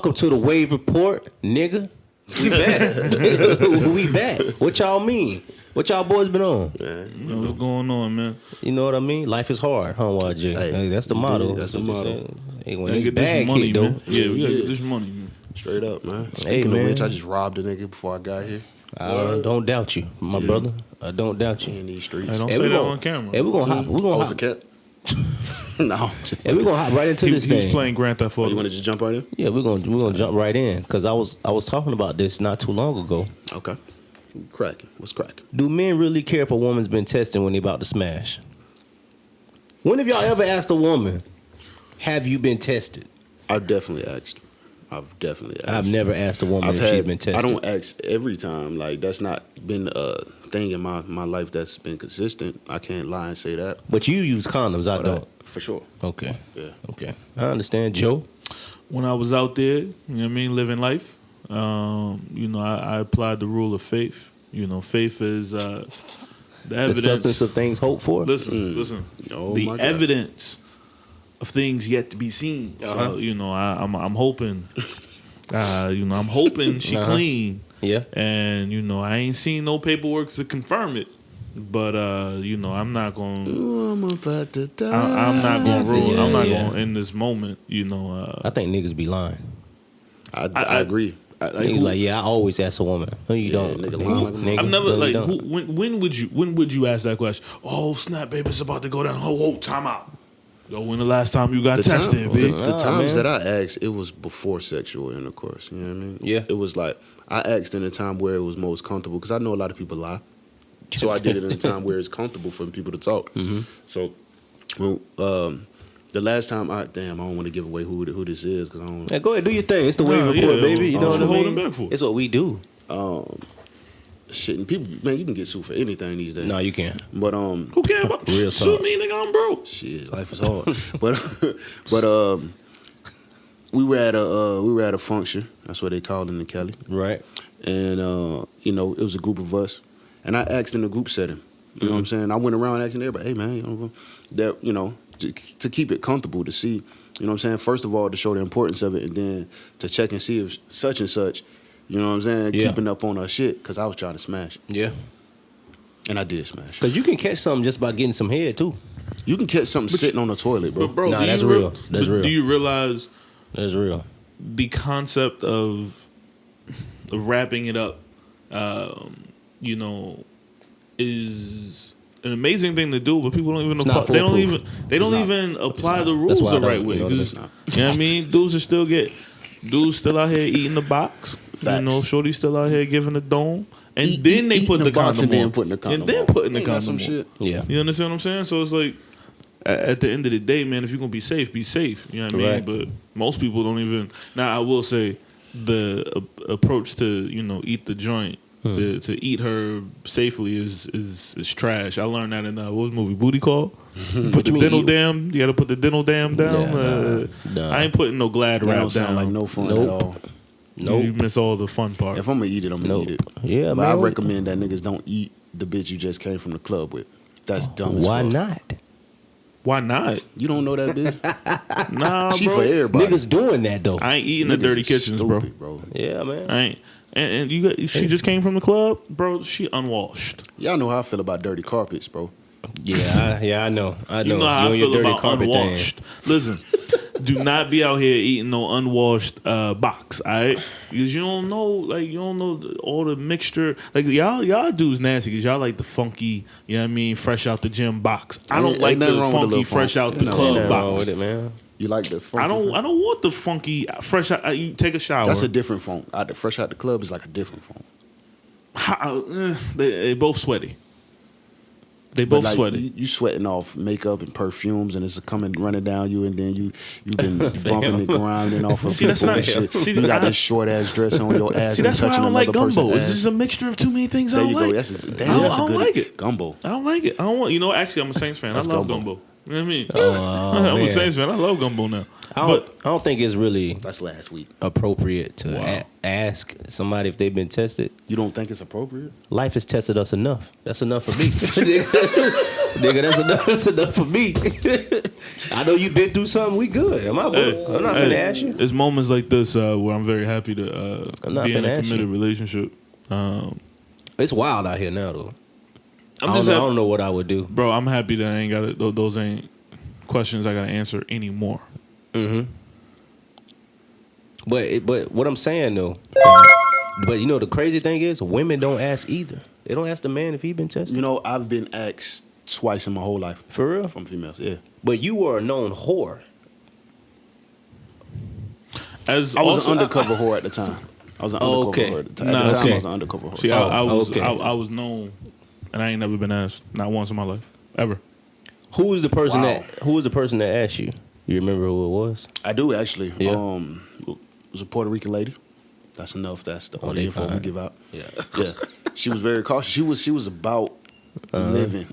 Welcome to the Wave Report, nigga. We back. We back. What y'all mean? What y'all boys been on? What's going on, man? You know what I mean? Life is hard, huh, YG? Hey, That's the motto. That's the motto. Hey, when Gotta it's get this bad money, hit, though. man. Yeah, we gotta get this money, man. Straight up, man. Speaking man. of which, I just robbed a nigga before I got here. I don't doubt you, my brother. I don't doubt you. In these streets. Hey, don't Hey, say we that gonna- on camera. Hey, we're gonna hop. We're gonna Oh, hop. it's a cat? No. Hey, we're gonna hop right into He this was thing. playing Grand Theft You Auto. want to just jump right in? Yeah, we're gonna jump right in because I was talking about this not too long ago. Okay. Cracking. What's cracking? Do men really care if a woman's been testing when they about to smash? When have y'all ever asked a woman, "Have you been tested?" I've definitely asked. I've never asked a woman if she's been tested. I don't ask every time. Like, that's not been a thing in my life that's been consistent. I can't lie and say that. But you use condoms. I But don't. for sure. Okay. Yeah. Okay. I understand, Joe. When I was out there, you know what I mean, living life, you know, I applied the rule of faith. You know, faith is the The evidence. substance of things hoped for. Listen. Oh, The my God. evidence of things yet to be seen. So, you know, I'm hoping, you know, I'm hoping she clean. Yeah. And, you know, I ain't seen no paperwork to confirm it. But, you know, I'm not going to... I'm about to die. I'm not going to rule. I'm not Yeah. going to, in this moment, you know... I think niggas be lying. I agree. He's like, yeah, I always ask a woman. No, you don't. nigga lying like a Nigga, I've never no, you like don't. when would you ask that question? Oh snap, baby, it's about to go down. Ho, time out. Yo, when the last time you got The tested, time, baby? the Nah, times man. that I asked, it was before sexual intercourse. You know what I mean? Yeah. It was like I asked in a time where it was most comfortable because I know a lot of people lie. So I did it in a time where it's comfortable for people to talk. Mm-hmm. So, the last time I don't want to give away who this is because I don't. Yeah, go ahead, do your thing. It's the Wave Nah, Report, yeah, baby. You know what what I you mean? holding back for? It's what we do. Shit, and people, man, you can get sued for anything these days. No, you can't. But Who cares about Real sue talk. me, nigga? I'm broke. shit, life is hard. but we were at a function. That's what they called it in Cali. Right. And you know, it was a group of us, and I asked in a group setting. You know what I'm saying? I went around asking everybody, "Hey, man, you know, to keep it comfortable, to see, you know what I'm saying? First of all, to show the importance of it, and then to check and see if such and such, you know what I'm saying, Yeah. keeping up on our shit, because I was trying to smash, Yeah. and I did smash. Because you can catch something just by getting some head, too. You can catch something sitting on the toilet, bro. But bro, Nah, do that's you real. That's but real. Do you realize That's real. the concept of wrapping it up? You know, is an amazing thing to do, but people don't even It's not apply. They don't foolproof. even. They don't not. even apply the That's rules why I the don't, right way. you know, 'Cause, it's not. you know what I mean? Dudes still out here eating the box. Facts. You know, shorty still out here giving the dome, and Eat- then they eating put the the box condom and then on, putting the condom and then on. putting the Ain't that condom some on. shit? Yeah. You understand what I'm saying? So it's like, at the end of the day, man, if you're gonna be safe, be safe. You know what I mean? Right. But most people don't even. Now, I will say, the approach to, you know, eat the joint, to eat her safely is trash. I learned that in what was the movie Booty Call. Put the you mean dental eat- dam. You got to put the dental dam down. Yeah, nah. I ain't putting no Glad That wrap don't sound down. like no fun Nope. at all. Nope. You miss all the fun part. If I'm gonna eat it, I'm gonna Nope. eat it. Yeah, but man. I recommend that niggas don't eat the bitch you just came from the club with. That's dumb as Why fuck. not? Why not? You don't know that bitch? Nah, She bro. for everybody. Niggas doing that, though. I ain't eating the Niggas dirty is kitchens, stupid, bro. Yeah, man. I ain't. And you got, she just came from the club, bro. She unwashed. Y'all know how I feel about dirty carpets, bro. Yeah, I know. I know. You know how I and your feel dirty about carpet thing. unwashed. Listen, do not be out here eating no unwashed box, all right? Because you don't know, like, you don't know all the mixture. Like, y'all dudes nasty because y'all like the funky, you know what I mean, fresh out the gym box. I don't Ain't like nothing the wrong with a funky little fresh funk. out the You know, club Ain't nothing wrong box. with it, man. You like the funky I don't want the funky fresh out. You take a shower. That's a different funk. Fresh out the club is like a different funk. They both sweaty. They But both like, sweaty. you sweating off makeup and perfumes, and it's coming running down you, and then you've been bumping and grinding off of See, that's people not- and shit. see, You got I- this short ass dress on your ass. See, and that's why I touching don't like another gumbo. person's It's ass. just a mixture of too many things I There don't you like. go. That's I don't a good like it. gumbo. I don't like it. I don't want. You know, actually, I'm a Saints fan. That's I love gumbo. gumbo. You know what I mean? Oh, I'm a man. Saints fan. I love gumbo now. I don't think it's really That's last week. appropriate to ask somebody if they've been tested. You don't think it's appropriate? Life has tested us enough. That's enough for me. Nigga, that's enough for me. I know you've been through something. We good. I'm not finna ask you. It's moments like this where I'm very happy to I'm not be in finna a ask committed you. relationship. It's wild out here now, though. I'm I just don't know what I would do. bro. I'm happy that I ain't got it. Those ain't questions I gotta answer anymore. But what I'm saying though, but you know the crazy thing is, women don't ask either. They don't ask the man if he been tested. You know, I've been asked twice in my whole life. For real? From females, yeah. But you were a known whore. As I was also, an undercover whore at the time. I was an undercover Okay. whore at the time. Nah, At the time, okay. I was an undercover whore. See, I was okay. I was known, and I ain't never been asked, not once in my life, ever. Who was the person Wow. that asked you? You remember who it was? I do actually. Yeah. It was a Puerto Rican lady. That's enough. That's the only they info we fine. give out. Yeah. Yeah. She was very cautious. She was about living.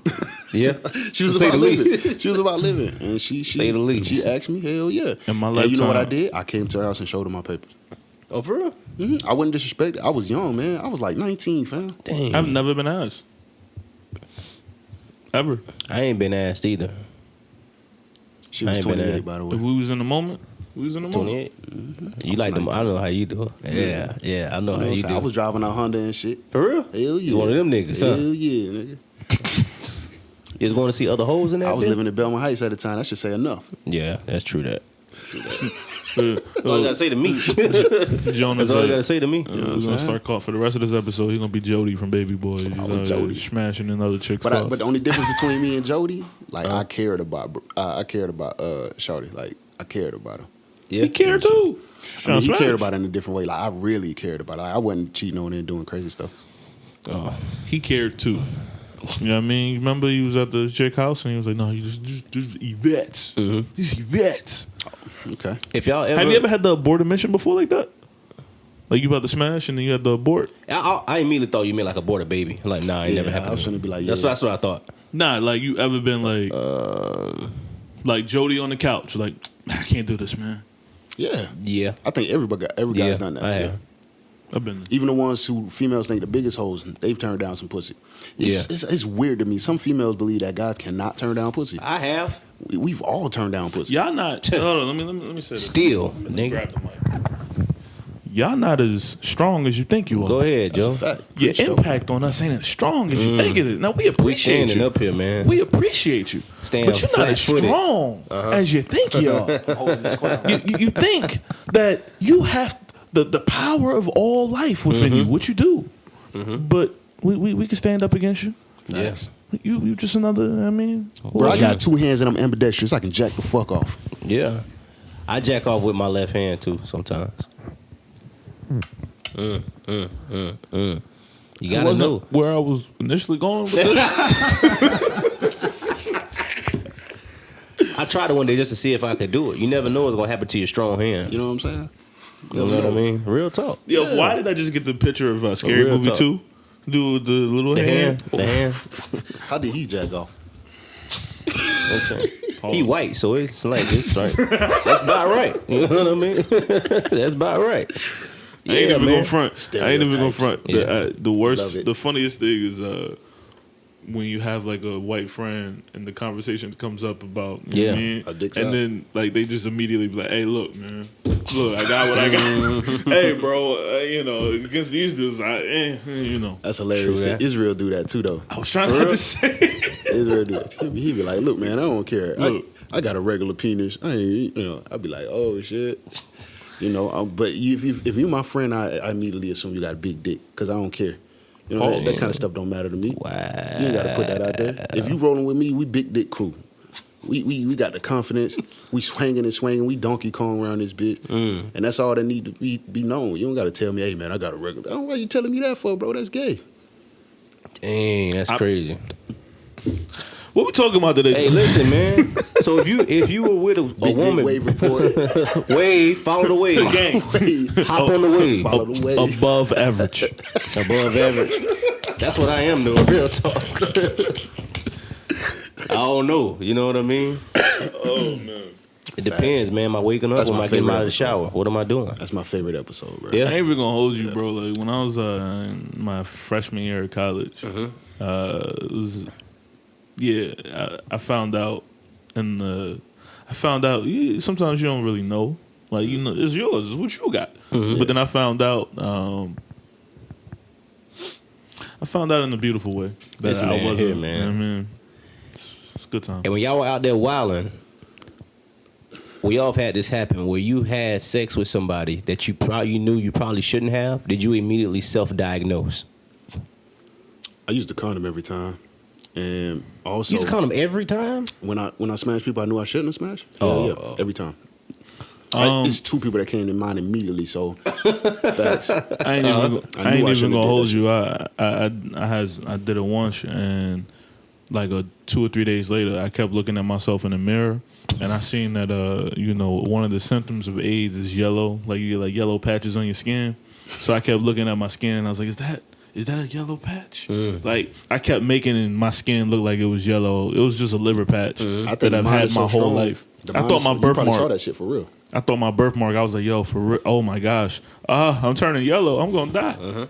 Yeah. She was To say about the least. living. She was about living, and she Say the least. She asked me, hell yeah. In my And you know what I lifetime. did? I came to her house and showed her my papers. Oh, for real? I wasn't disrespected. I was young, man. I was like 19, fam. Dang. I've never been asked, ever. I ain't been asked either. She I was ain't been 28, at- by the If way. we was in the moment, we was in the moment. 28. You like them? I know how you do it. Yeah, yeah. I know You know how what I'm you saying? do. I was driving a Honda and shit. For real? Hell yeah. You one of them niggas, huh? Hell yeah, nigga. You was going to see other hoes in that? I was bitch? living in Belmont Heights at the time. That should say enough. Yeah, that's true. That. Uh, That's all you gotta say to me. Jonas, That's all you gotta say to me. We're gonna start call for the rest of this episode. He's gonna be Jody from Baby Boys. He's was Jody. smashing another chick's But cars. but the only difference between me and Jody, like I cared about Shawty. Like I cared about her. Yeah. he cared too. I mean, he cared about it in a different way. Like I really cared about it. Like, I wasn't cheating on her and doing crazy stuff. Oh. He cared too. You know what I mean? Remember he was at the chick house and he was like, "No, you just Yvette's. These Yvette's." Okay. If y'all ever, Have you ever had the abort mission before like that? Like you about to smash and then you had the abort? I immediately thought you meant like abort a baby. Like, nah, it never Yeah, happened. I was to me. finna be like, That's yeah. what I thought. Nah, like you ever been like Jody on the couch, like I can't do this, man. Yeah. Yeah. I think every guy's Yeah, done that. I Yeah. have. I've been Even the ones who females think the biggest hoes, they've turned down some pussy. It's weird to me. Some females believe that guys cannot turn down pussy. I have. We've all turned down pussy. y'all not. Hold on, let me say this. Still, Let me nigga. grab the mic. Y'all not as strong as you think you are. Go ahead, That's Joe. a fact. Your Preach, though. impact on us ain't as strong as you think it is. Now we We appreciate standing you. up here, man. We appreciate you, Stand but you're not as flat-footed. strong as you think you are. you think that you have the power of all life within you, what you do, but we can stand up against you. Yes. You just another. I mean, Bro, I got 2 hands and I'm ambidextrous. I can jack the fuck off. Yeah. I jack off with my left hand too sometimes. You gotta wasn't know. where I was initially going with this. I tried it one day just to see if I could do it. You never know what's gonna happen to your strong hand. You know what I'm saying? You know what I mean? Real talk. Yo, why did I just get the picture of Scary Real Movie talk. 2? Do the little The hand. hand. How did he jack off? Okay. He white, so it's like it's right. That's about right. You know what I mean? That's about right. I ain't even man. gonna front. I ain't even gonna front. Stereotypes. The Love worst, it. the funniest thing is when you have like a white friend and the conversation comes up about, you know what I mean? A dick and size. then like they just immediately be like, "Hey, look, man, look, I got what I got. Hey, bro, you know, against these dudes, you know." That's hilarious. True that. Israel do that too, though. I was trying not to say. it. Israel do that. He be like, look, man, I don't care. Look. I got a regular penis. I ain't, you know. I'd be like, oh shit. You know, but if you my friend, I immediately assume you got a big dick because I don't care. You know, that kind of stuff don't matter to me. Wow. You ain't got to put that out there. If you rolling with me, we big dick crew. We got the confidence. We swinging and swinging. We Donkey Kong around this bitch. And that's all that need to be known. You don't got to tell me, hey, man, I got a regular. Oh, why you telling me that for, bro? That's gay. Dang, that's crazy. What we talking about today? Hey, listen, man. So if you were with a Big woman, dick wave report. wave, follow the wave. Gang. Wave. Hop on the wave. Follow the wave. Above average. Above average. That's what I am doing. Real talk. I don't know. You know what I mean? Oh man. It depends, man. Am I waking up That's or am my I getting favorite out of the episode. shower? What am I doing? That's my favorite episode, bro. Yeah. I ain't even gonna hold you, bro. Like when I was in my freshman year of college, it was I found out sometimes you don't really know. Like it's yours. It's what you got. But then I found out. I found out in a beautiful way that Listen, I man, wasn't. here, man. You know what I mean, it's a good time. And when y'all were out there wilding, we all have had this happen where you had sex with somebody that you knew you probably shouldn't have. Did you immediately self-diagnose? I used the condom every time, and also You use condom every time? when I smash people I knew I shouldn't have smashed. Oh. Yeah, every time. It's two people that came to mind immediately. So facts. I ain't even I knew I gonna shouldn't have hold did you. I did it once, and like 2 or 3 days later, I kept looking at myself in the mirror, and I seen that one of the symptoms of AIDS is yellow, like you get like yellow patches on your skin. So I kept looking at my skin, and I was like, is that a yellow patch? Like I kept making my skin look like it was yellow. It was just a liver patch I think that I've mine had is my so whole strong. life. The I mine thought is- my you probably saw birthmark. that shit for real. I thought my birthmark. I was like, yo, for real. Oh my gosh. I'm turning yellow. I'm gonna die.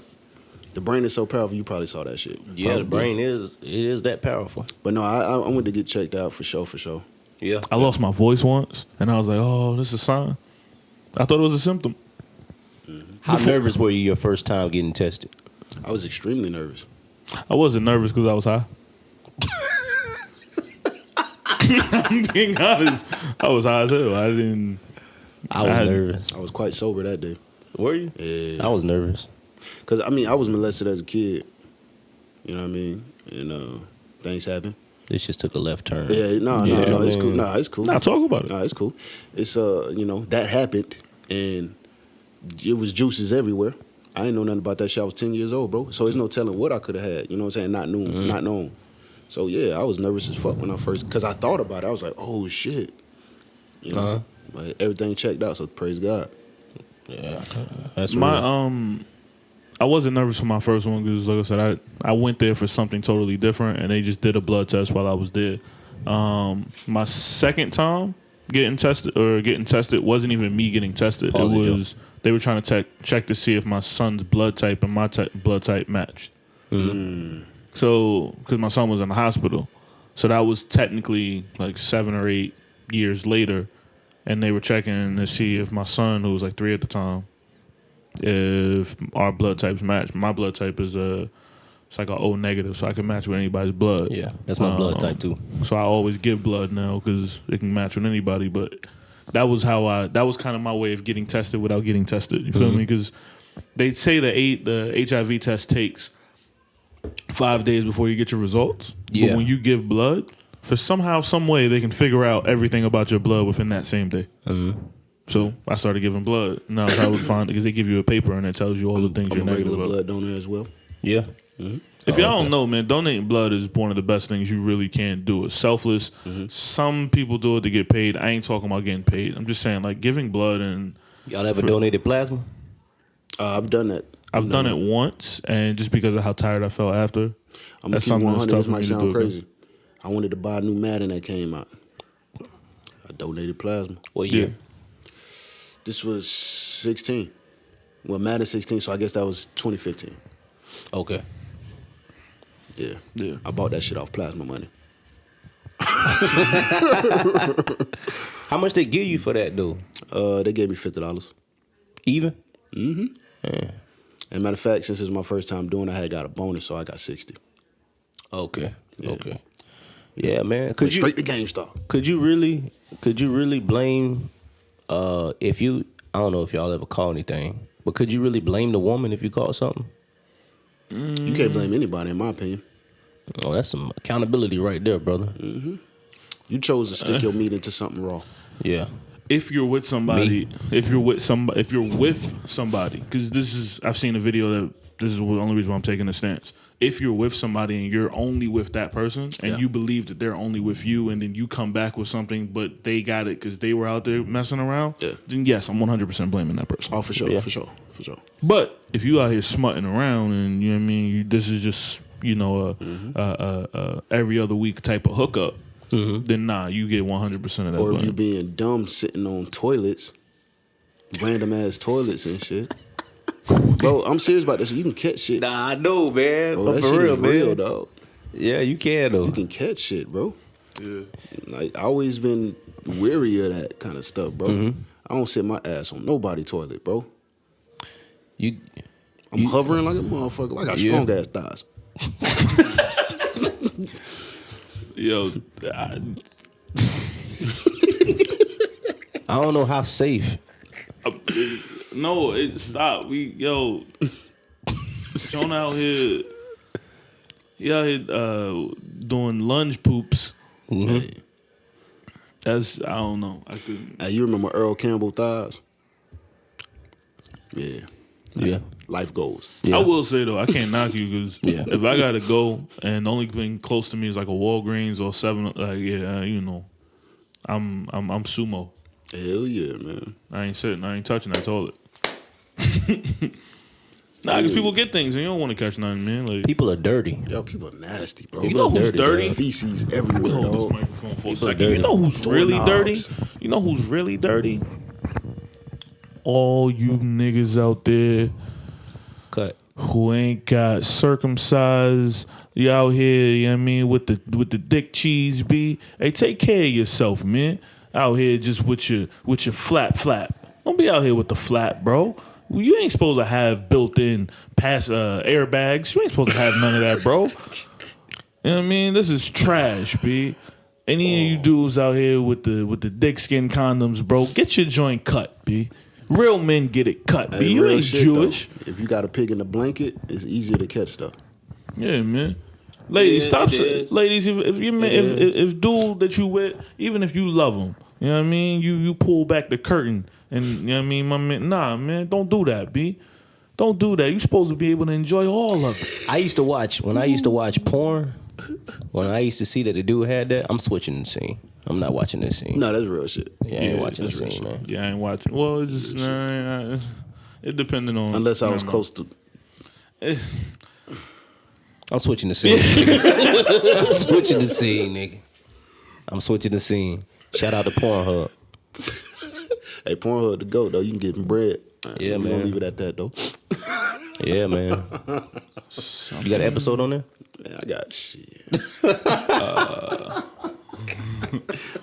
The brain is so powerful. You probably saw that shit. Yeah, the brain is that powerful. But no, I went to get checked out for sure. Yeah. I lost my voice once, and I was like, oh, this is a sign. I thought it was a symptom. How nervous were you your first time getting tested? I was extremely nervous. I wasn't nervous because I was high. I'm being honest. I was high as hell. I didn't. I was had- nervous. I was quite sober that day. Were you? Yeah. I was nervous. Because, I mean, I was molested as a kid. You know what I mean? And things happen. This just took a left turn. Yeah, no, Yeah, it's man. cool. No, it's cool. Nah, talk about it. No, it's cool. It's, that happened, and it was juices everywhere. I ain't know nothing about that shit. I was 10 years old, bro. So there's no telling what I could have had. You know what I'm saying? Not known. So, yeah, I was nervous as fuck when I first, because I thought about it. I was like, oh, shit. You know? But everything checked out, so praise God. Yeah. That's My real. I wasn't nervous for my first one because, like I said, I went there for something totally different, and they just did a blood test while I was there. My second time getting tested wasn't even me getting tested. Pause it, It was they were trying to check to see if my son's blood type and my blood type matched. So, because my son was in the hospital, so that was technically like 7 or 8 years later, and they were checking to see if my son, who was like 3 at the time, if our blood types match. My blood type is it's like a O negative, so I can match with anybody's blood. Yeah, that's my blood type too. So I always give blood now because it can match with anybody. But that was kind of my way of getting tested without getting tested. You feel me? Because they say the HIV test takes 5 days before you get your results. Yeah. But when you give blood, for somehow, some way, they can figure out everything about your blood within that same day. So I started giving blood. Now I would find because they give you a paper and it tells you all the things I'm you're a negative regular about. blood donor as well. Yeah. If y'all don't know, man, donating blood is one of the best things you really can do. It's selfless. Some people do it to get paid. I ain't talking about getting paid. I'm just saying, like, giving blood, and Y'all ever donated plasma? I've done that. I've done it once, and just because of how tired I felt after, I'm gonna that's keep something 100. that's tough This for might me to sound do again. crazy. I wanted to buy a new Madden that came out. I donated plasma. What year? This was 16. Well, Madden 16, so I guess that was 2015. Okay. Yeah. Yeah. I bought that shit off plasma money. How much they give you for that though? They gave me $50. Even? And matter of fact, since it's my first time doing it, I had got a bonus, so I got 60. Okay. Yeah. Okay. Yeah, man. Went Could you straight to GameStop. could you really blame if you I don't know if y'all ever call anything, but could you really blame the woman if you caught something? You can't blame anybody, in my opinion. Oh, that's some accountability right there, brother. You chose to stick your meat into something raw. Yeah. If you're with somebody, if you're with somebody, because I've seen a video that this is the only reason why I'm taking a stance. If you're with somebody and you're only with that person, and Yeah. you believe that they're only with you, and then you come back with something, but they got it because they were out there messing around, Yeah. then yes, I'm 100% blaming that person. Oh, for sure, Yeah. for sure. But if you out here smutting around and you know what I mean, this is just every other week type of hookup, then nah, you get 100% of that. Or if you blame. being dumb sitting on toilets, random ass toilets and shit. Bro, I'm serious about this. You can catch shit. Nah, I know, man. Bro, But that for shit real, is man. real, dog. Yeah, you can though. You can catch shit, bro. Yeah. Like I always been weary of that kind of stuff, bro. I don't sit my ass on nobody toilet, bro. I'm hovering like a motherfucker. I got Yeah. strong ass thighs. Yo, I don't know how safe. no, stop. Jonah out here. He out here doing lunge poops. That's, I don't know. I couldn't. Hey, you remember Earl Campbell thighs? Yeah. Yeah. Life goals. Yeah. I will say though, I can't knock you because Yeah. if I gotta go and the only thing close to me is like a Walgreens or 7, I'm sumo. Hell yeah, man. I ain't sitting. I ain't touching that toilet. Nah, because people get things and you don't want to catch nothing, man. Like, People are dirty. Yo, people are nasty, bro. you know who's dirty? Feces everywhere, Hold this dog. microphone for a People are second. dirty. You know who's really dirty? Doorknobs. You know who's really dirty? All you niggas out there Cut. who ain't got circumcised. You out here, you know what I mean, with the dick cheese, B. Hey, take care of yourself, man. Out here just with your flap. Don't be out here with the flap, bro. You ain't supposed to have built-in airbags. You ain't supposed to have none of that, bro. You know what I mean? This is trash, B. Any of you dudes out here with the dick skin condoms, bro, get your joint cut, B. Real men get it cut, B. Hey, You real ain't shit, Jewish. though. If you got a pig in the blanket, it's easier to catch stuff. Yeah, man. Ladies, Yeah, stop. it is. Ladies, if you man, if dude that you with, even if you love him, you know what I mean. You pull back the curtain, and you know what I mean, my man. Nah, man, don't do that, B. Don't do that. You supposed to be able to enjoy all of it. I used to watch porn. When I used to see that the dude had that, I'm switching the scene. I'm not watching this scene. No, that's real shit. Yeah, I ain't Yeah, watching the that's real scene, shit. man. Yeah, I ain't watching. Well, it's just it depended on. Unless I was never close to. mind. I'm switching the scene. nigga. I'm switching the scene, nigga. I'm switching the scene. Shout out to Pornhub. Hey, Pornhub to go though. You can get some bread. Yeah, we man. Gonna leave it at that though. Yeah, man. You got an episode on there? Man, I got shit.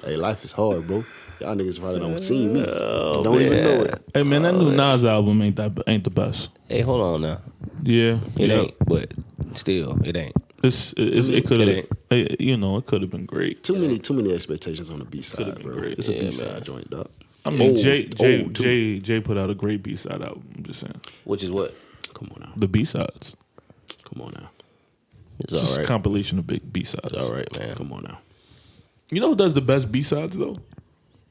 Hey, life is hard, bro. Y'all niggas probably don't see me. Don't even know it. Hey man, that new Nas album ain't the best. Hey, hold on now. Yeah, It yeah. ain't, but still, it ain't. It could It have, it could have been great. Too many expectations on the B side, been bro. great. It's a Yeah, B side man. joint, dog. I mean, Old, Jay old, too. put out a great B side album. I'm just saying, Which is what? Come on now. the B sides, Come on now. It's just all a right. compilation of big B sides. It's all right, man. Come on now. You know who does the best B sides though?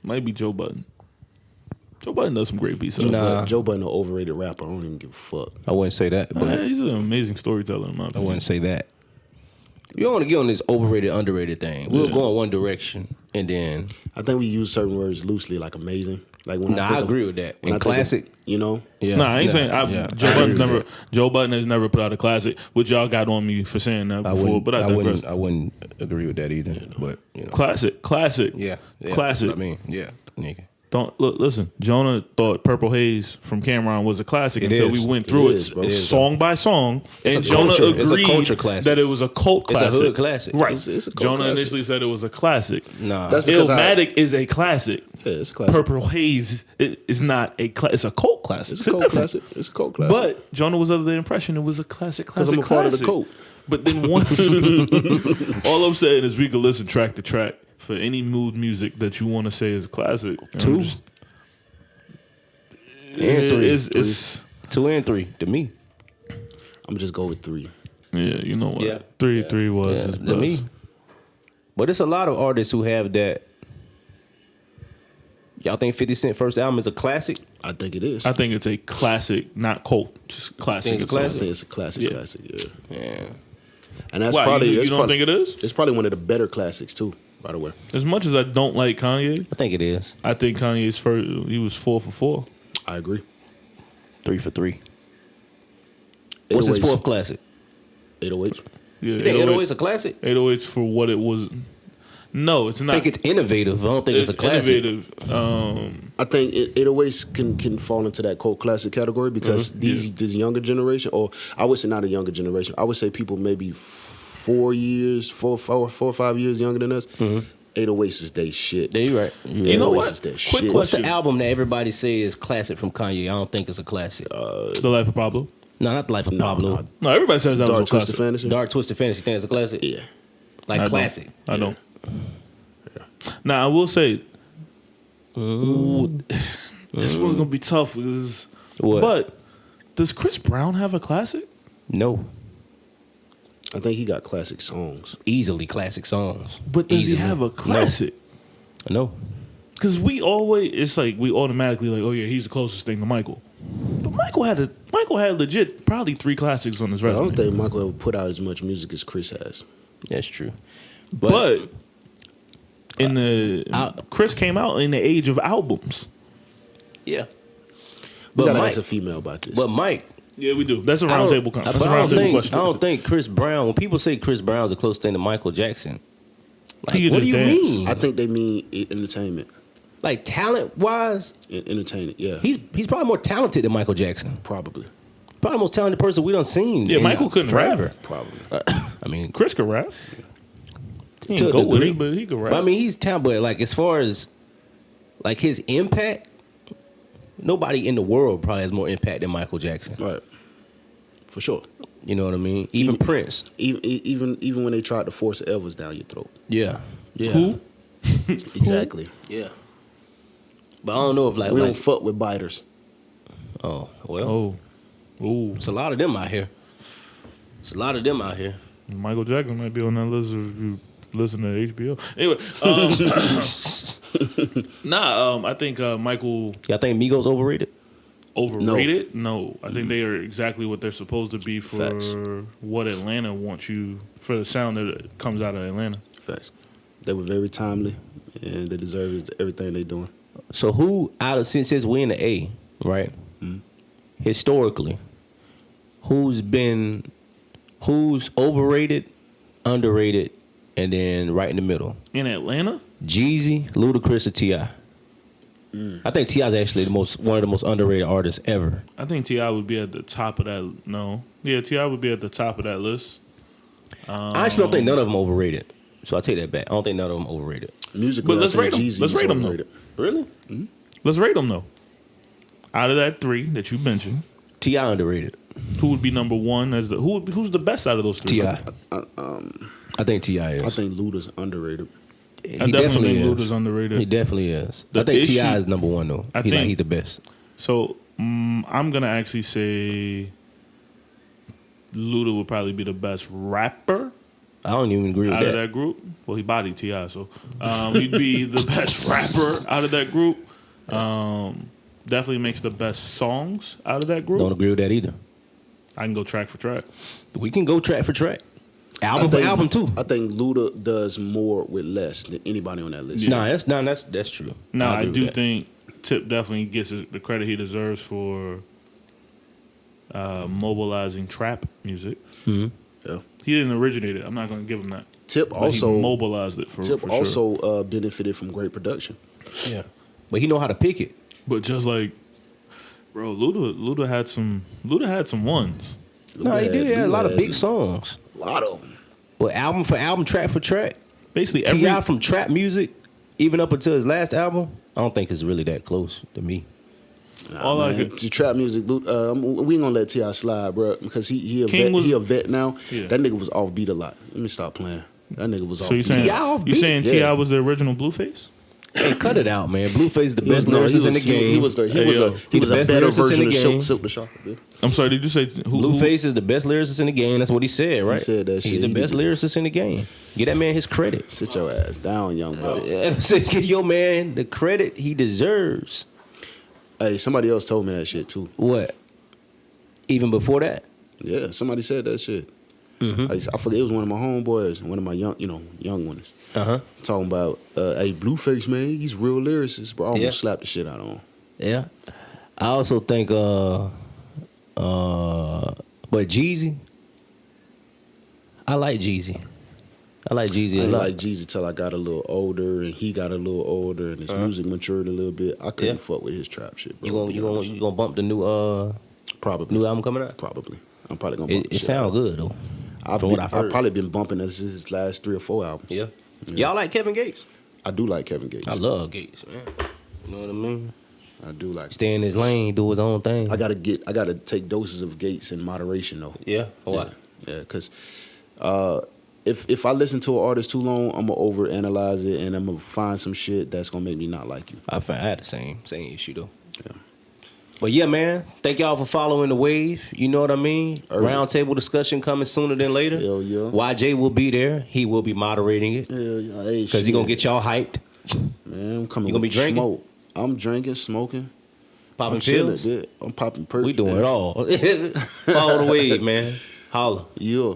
Might be Joe Budden. Joe Budden does some great B sides. Nah. Joe Budden, an overrated rapper. I don't even give a fuck. I wouldn't say that, but He's an amazing storyteller in my I opinion. wouldn't say that. You don't want to get on this overrated, underrated thing. We'll Yeah. go in one direction, and then I think we use certain words loosely, like amazing. Like when Nah, think I of- agree with that. when In I think of, classic, you know, yeah. Nah, I ain't saying yeah. Joe I Budden agree with Joe Budden has never put out a classic, which y'all got on me for saying that that. before. But I digress. I wouldn't agree with that either. But you know, Classic. yeah, Classic. I mean, yeah, nigga. Don't look. Listen, Jonah thought "Purple Haze" from Cameron was a classic It until is. we went through It it, is, bro. It is, song by song, It's and a Jonah culture- agreed it's a culture classic. that it was a cult It's a classic. hood classic. Right? It's a cult Jonah classic. initially said it was a classic. Nah, That's because Illmatic is a classic. Yeah, it's a classic. Purple Haze is not a classic. It's a cult classic. It's a cult difference. classic. It's a cult classic. But Jonah was under the impression it was a classic. 'Cause I'm a part of the cult. But then once, all I'm saying is we can listen track to track for any mood music that you want to say is a classic. And Two. I'm just- and three. It's 2 and 3 to me. I'm gonna just go with 3. yeah, you know what? Yeah. Three was his to me. best. But it's a lot of artists who have that. Y'all think 50 Cent first album is a classic? I think it is. I think it's a classic, not cult, just classic. Think it's a I classic? think it's a classic. Yeah. Classic. Yeah. Yeah. And that's Why, probably. you it's don't probably, think it is? It's probably one of the better classics too. By the way. As much as I don't like Kanye, I think it is. I think Kanye's first he was 4 for 4. I agree. 3 for 3. What's his 808s. fourth oh. E? classic? 808s. Yeah, You think 808's a classic? 808's for what it was. No, it's I not. think it's innovative. I don't think it's a classic. innovative. I think it always can fall into that cult classic category because this younger generation, or I would say not a younger generation, I would say people maybe 4 or 5 years younger than us. 808s is they shit. Yeah, you're right. You know 808s what? is that Quick shit. question. What's the album that everybody say is classic from Kanye? I don't think it's a classic. The Life of Pablo. no, not the Life of Pablo. No, everybody says that Dark was a Twisted classic. Fantasy? Dark Twisted Fantasy. Think it's a classic? Yeah. Like I classic. Don't. I don't. Now I will say, ooh, this one's gonna be tough because. What? But does Chris Brown have a classic? No. I think he got classic songs. Easily classic songs. But does Easily. he have a classic? No. Because we always, it's like we automatically like, oh yeah, he's the closest thing to Michael. But Michael had legit probably 3 classics on his I resume. don't think Michael ever put out as much music as Chris has. That's true. But in the Chris came out in the age of albums. yeah. We But gotta Mike, ask a female about this. but Mike, Yeah, we do. That's a round table. That's a but round table question. I don't think Chris Brown. When people say Chris Brown's a close thing to Michael Jackson, like, He could what do just you dance. mean? I think they mean entertainment. Like talent wise, Entertainment, yeah. he's probably more talented than Michael Jackson. Probably. Probably the most talented person we done seen. Yeah, in Michael couldn't forever. rap. Probably. I mean, Chris could rap. He to didn't a go with degree. it, but he could rap. But I mean, he's talented. But like as far as like his impact, nobody in the world probably has more impact than Michael Jackson. Right. For sure. You know what I mean? Even Prince. Even when they tried to force Elvis down your throat. Yeah. Yeah. Who? Exactly. Yeah. But I don't know if like, We like don't fuck with biters. oh well, Oh, ooh, it's a lot of them out here. It's a lot of them out here. Michael Jackson might be on that list if you listen to HBO. Anyway, I think Michael Y'all think Migos overrated? overrated. No, I think they are exactly what they're supposed to be for Facts. what Atlanta wants you for the sound that comes out of Atlanta. Facts. They were very timely, and they deserve everything they doing. So who out of since we in the A, right? Historically, who's overrated, underrated, and then right in the middle? In Atlanta, Jeezy, Ludacris, or T.I.? I think T.I. is actually one of the most underrated artists ever. I think T.I. would be at the top of that. No, yeah, T.I. would be at the top of that list. I actually don't think none of them overrated. So I take that back. I don't think none of them overrated. Musically, But let's I think rate 'em. Jeezy Let's is rate 'em, though. overrated. Really? Let's rate them though. Out of that 3 that you mentioned, T.I. underrated. who would be number 1 as the who's the best out of those 3? T.I. I think T.I. is. I think Luda's underrated. He I definitely think Luda's underrated. He definitely is. The I think issue- T.I. is number 1 though. I He's think- he's the best. So I'm gonna actually say Luda would probably be the best rapper I don't even agree with out that. of that group. Well, he bodied T.I., so he'd be the best rapper out of that group. Definitely makes the best songs out of that group. Don't agree with that either. I can go track for track. We can go track for track. Album for album too. I think Luda does more with less than anybody on that list. Yeah. That's true. Now, I agree with do that. think Tip definitely gets the credit he deserves for mobilizing trap music. Yeah. He didn't originate it. I'm not going to give him that. Tip But he also mobilized it for Tip sure. also benefited from great production. Yeah, but he know how to pick it. But just like, bro, Luda had some ones. No, he did. He had a lot of Luda big had songs. A lot of them. But album for album, track for track, Basically T.I. from trap music, even up until his last album, I don't think it's really that close to me. All I Man, could- to trap music, we ain't gonna let T.I. slide, bro, because he a King vet. was- He a vet now. Yeah. That nigga was off beat a lot. Let me stop playing. That nigga was off So you beat. saying T.I. off you beat? saying Yeah. T.I. was the original Blueface? Hey, cut it out, man. Blueface is the He was- best no, lyricist in the he game. was Hey, yo. he was the a best better lyricist in version the of game. Silk the Shocker. dude. I'm sorry. Did you say who? Blueface is the best lyricist in the game. That's what he said, right? said that shit. He's the He best did. lyricist in the game. Get that man his credit. Sit your ass down, young buck. Give your man the credit he deserves. Hey, somebody else told me that shit too. What? Even before that? Yeah, somebody said that shit. Mm-hmm. I forget, it was one of my homeboys, one of my young ones. Uh-huh. Talking about, hey, Blueface, man, he's real lyricist, bro. I almost Yeah. slapped the shit out of him. Yeah. I also think but Jeezy, I like Jeezy. I like Jeezy I a ain't lot. like Jeezy till I got a little older, and he got a little older, and his music matured a little bit. I couldn't Yeah. fuck with his trap shit, bro. You to be honest. gonna bump the new Probably. new album coming out? Probably. I'm probably gonna bump It the shit sound out. good though. I've from what I've heard. probably been bumping this his last 3 or 4 albums. Yeah. Y'all like Kevin Gates? I do like Kevin Gates. I love Gates, man. You know what I mean? I do like. Stay in his lane, do his own thing. I gotta take doses of Gates in moderation though. Yeah. Why? Yeah, because if I listen to an artist too long, I'm gonna overanalyze it and I'm gonna find some shit that's gonna make me not like you. I had the same issue though. Yeah. But yeah, man. Thank y'all for following the wave. You know what I mean? Early. Roundtable discussion coming sooner than later. Hell yeah. YJ will be there. He will be moderating it Yeah, hey, because he gonna get y'all hyped. Man, I'm coming. You gonna be with drinking? Smoke. I'm drinking, smoking. Popping I'm chilling. pills. Yeah. I'm popping perks. We doing man. it all. Follow the wave, man. Holla. Yeah.